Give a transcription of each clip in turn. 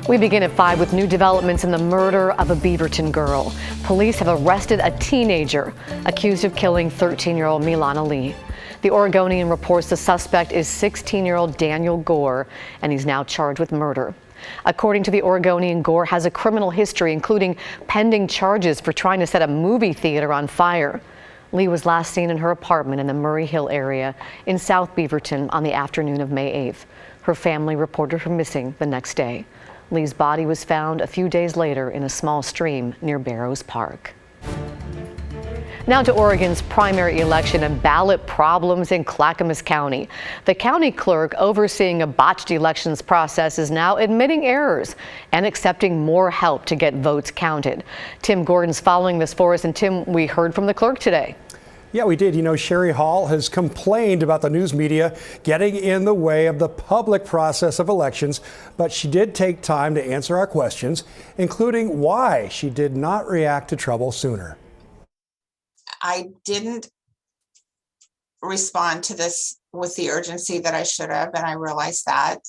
We begin at 5 with new developments in the murder of a Beaverton girl. Police have arrested a teenager accused of killing 13-year-old Milana Lee. The Oregonian reports the suspect is 16-year-old Daniel Gore, and he's now charged with murder. According to the Oregonian, Gore has a criminal history, including pending charges for trying to set a movie theater on fire. Lee was last seen in her apartment in the Murray Hill area in South Beaverton on the afternoon of May 8th. Her family reported her missing the next day. Lee's body was found a few days later in a small stream near Barrows Park. Now to Oregon's primary election and ballot problems in Clackamas County. The county clerk overseeing a botched elections process is now admitting errors and accepting more help to get votes counted. Tim Gordon's following this for us. And Tim, we heard from the clerk today. Yeah, we did. You know, Sherry Hall has complained about the news media getting in the way of the public process of elections, but she did take time to answer our questions, including why she did not react to trouble sooner. I didn't respond to this with the urgency that I should have, and I realize that,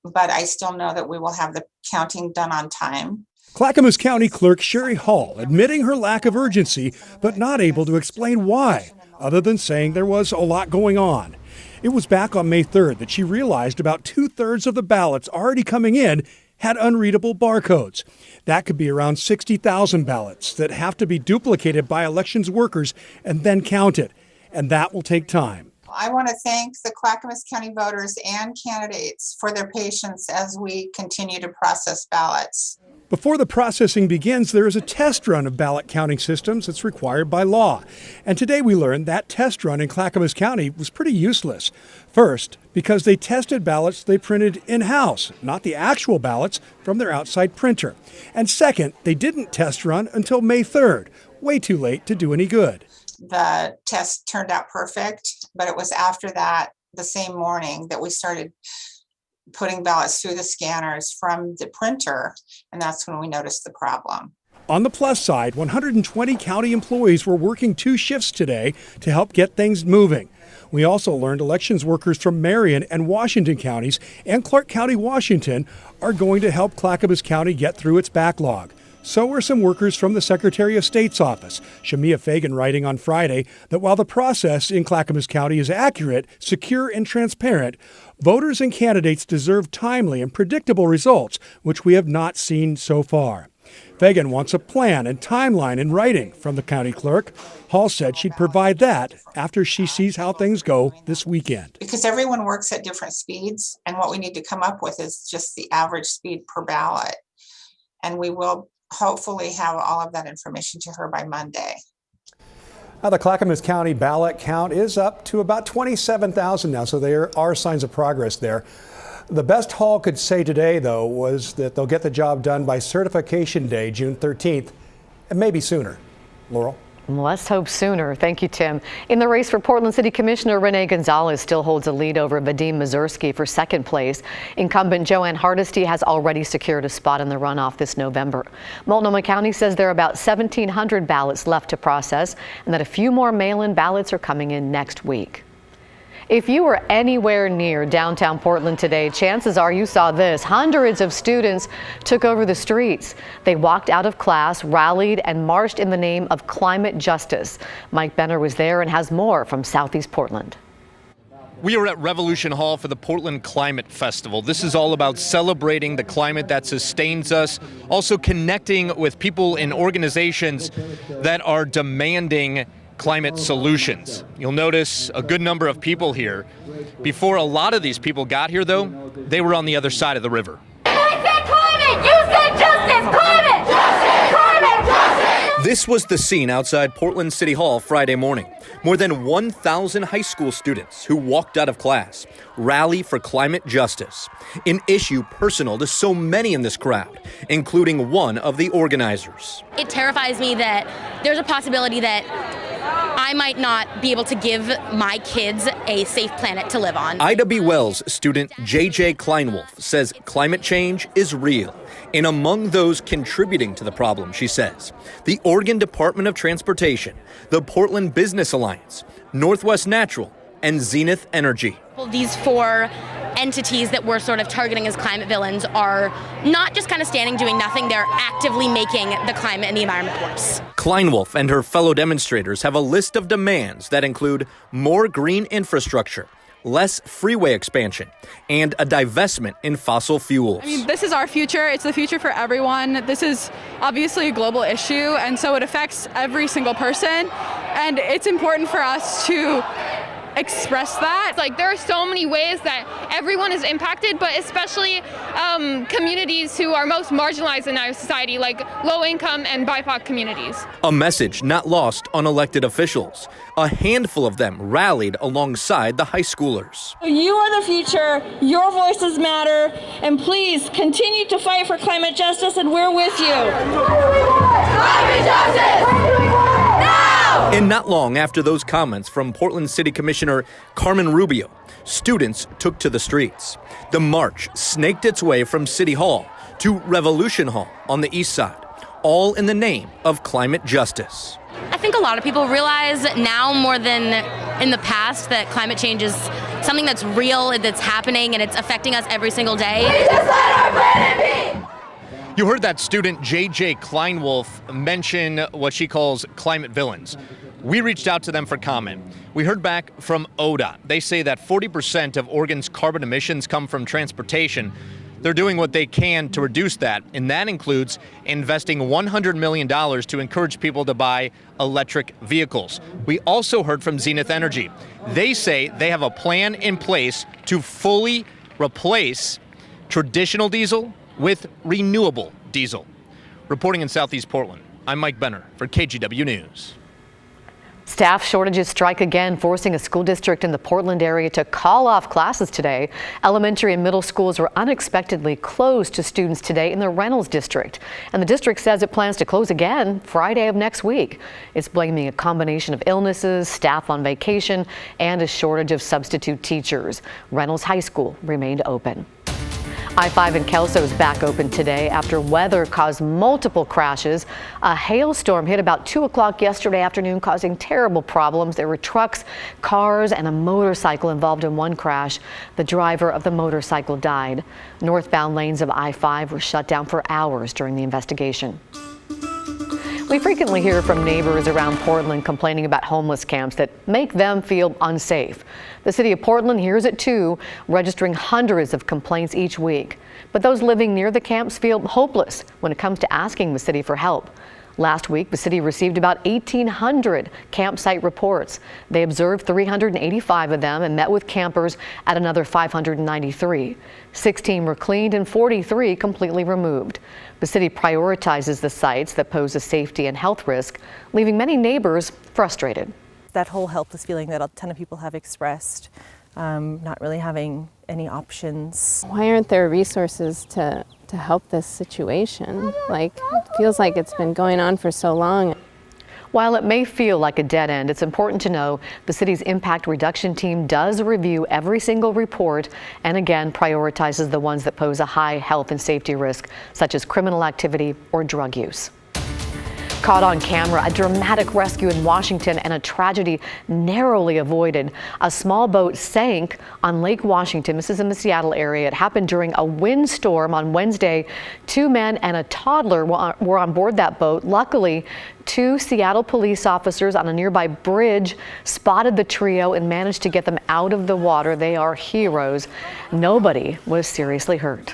but I still know that we will have the counting done on time. Clackamas County Clerk Sherry Hall admitting her lack of urgency, but not able to explain why, other than saying there was a lot going on. It was back on May 3rd that she realized about 2/3 of the ballots already coming in had unreadable barcodes. That could be around 60,000 ballots that have to be duplicated by elections workers and then counted, and that will take time. I want to thank the Clackamas County voters and candidates for their patience as we continue to process ballots. Before the processing begins, there is a test run of ballot counting systems that's required by law. And today we learned that test run in Clackamas County was pretty useless. First, because they tested ballots they printed in-house, not the actual ballots from their outside printer. And second, they didn't test run until May 3rd, way too late to do any good. The test turned out perfect, but it was after that, the same morning, that we started putting ballots through the scanners from the printer, and that's when we noticed the problem. On the plus side, 120 county employees were working 2 shifts today to help get things moving. We also learned elections workers from Marion and Washington counties and Clark County, Washington, are going to help Clackamas County get through its backlog. So are some workers from the Secretary of State's office. Shamia Fagan writing on Friday that while the process in Clackamas County is accurate, secure, and transparent, voters and candidates deserve timely and predictable results, which we have not seen so far. Fagan wants a plan and timeline in writing from the county clerk. Hall said she'd provide that after she sees how things go this weekend. Because everyone works at different speeds, and what we need to come up with is just the average speed per ballot. And we will hopefully have all of that information to her by Monday. Now, the Clackamas County ballot count is up to about 27,000 now, so there are signs of progress there. The best Hall could say today, though, was that they'll get the job done by certification day, June 13th, and maybe sooner. Laurel? Let's hope sooner. Thank you, Tim. In the race for Portland City Commissioner, Renee Gonzalez still holds a lead over Vadim Mazursky for second place. Incumbent Joanne Hardesty has already secured a spot in the runoff this November. Multnomah County says there are about 1,700 ballots left to process and that a few more mail-in ballots are coming in next week. If you were anywhere near downtown Portland today, chances are you saw this. Hundreds of students took over the streets. They walked out of class, rallied, and marched in the name of climate justice. Mike Benner was there and has more from Southeast Portland. We are at Revolution Hall for the Portland Climate Festival. This is all about celebrating the climate that sustains us, also connecting with people and organizations that are demanding climate solutions. You'll notice a good number of people here. Before a lot of these people got here, though, they were on the other side of the river. I said climate! You said justice! Climate! Justice! Climate! Justice! This was the scene outside Portland City Hall Friday morning. More than 1,000 high school students who walked out of class rally for climate justice, an issue personal to so many in this crowd, including one of the organizers. It terrifies me that there's a possibility that I might not be able to give my kids a safe planet to live on. Ida B. Wells student J.J. Kleinwolf says climate change is real. And among those contributing to the problem, she says, the Oregon Department of Transportation, the Portland Business Alliance, Northwest Natural, and Zenith Energy. These 4 entities that we're sort of targeting as climate villains are not just kind of standing doing nothing, they're actively making the climate and the environment worse. Kleinwolf and her fellow demonstrators have a list of demands that include more green infrastructure, less freeway expansion, and a divestment in fossil fuels. I mean, this is our future. It's the future for everyone. This is obviously a global issue, and so it affects every single person. And it's important for us to express that. Like, there are so many ways that everyone is impacted, but especially communities who are most marginalized in our society, like low-income and BIPOC communities. A message not lost on elected officials. A handful of them rallied alongside the high schoolers. You are the future, your voices matter, and please continue to fight for climate justice, and we're with you. Climate justice! Now! And not long after those comments from Portland City Commissioner Carmen Rubio, students took to the streets. The march snaked its way from City Hall to Revolution Hall on the east side, all in the name of climate justice. I think a lot of people realize now more than in the past that climate change is something that's real, that's happening, and it's affecting us every single day. We just let our planet be! You heard that student J.J. Kleinwolf mention what she calls climate villains. We reached out to them for comment. We heard back from ODOT. They say that 40% of Oregon's carbon emissions come from transportation. They're doing what they can to reduce that, and that includes investing $100 million to encourage people to buy electric vehicles. We also heard from Zenith Energy. They say they have a plan in place to fully replace traditional diesel with renewable diesel. Reporting in Southeast Portland, I'm Mike Benner for KGW News. Staff shortages strike again, forcing a school district in the Portland area to call off classes today. Elementary and middle schools were unexpectedly closed to students today in the Reynolds district. And the district says it plans to close again Friday of next week. It's blaming a combination of illnesses, staff on vacation, and a shortage of substitute teachers. Reynolds High School remained open. I-5 in Kelso is back open today after weather caused multiple crashes. A hailstorm hit about 2 o'clock yesterday afternoon, causing terrible problems. There were trucks, cars, and a motorcycle involved in one crash. The driver of the motorcycle died. Northbound lanes of I-5 were shut down for hours during the investigation. We frequently hear from neighbors around Portland complaining about homeless camps that make them feel unsafe. The city of Portland hears it too, registering hundreds of complaints each week. But those living near the camps feel hopeless when it comes to asking the city for help. Last week, the city received about 1,800 campsite reports. They observed 385 of them and met with campers at another 593. 16 were cleaned and 43 completely removed. The city prioritizes the sites that pose a safety and health risk, leaving many neighbors frustrated. That whole helpless feeling that a ton of people have expressed, not really having any options. Why aren't there resources to help this situation? Like, it feels like it's been going on for so long. While it may feel like a dead end, it's important to know the city's impact reduction team does review every single report and again prioritizes the ones that pose a high health and safety risk, such as criminal activity or drug use. Caught on camera, a dramatic rescue in Washington and a tragedy narrowly avoided. A small boat sank on Lake Washington. This is in the Seattle area. It happened during a windstorm on Wednesday. 2 men and a toddler were on board that boat. Luckily, 2 Seattle police officers on a nearby bridge spotted the trio and managed to get them out of the water. They are heroes. Nobody was seriously hurt.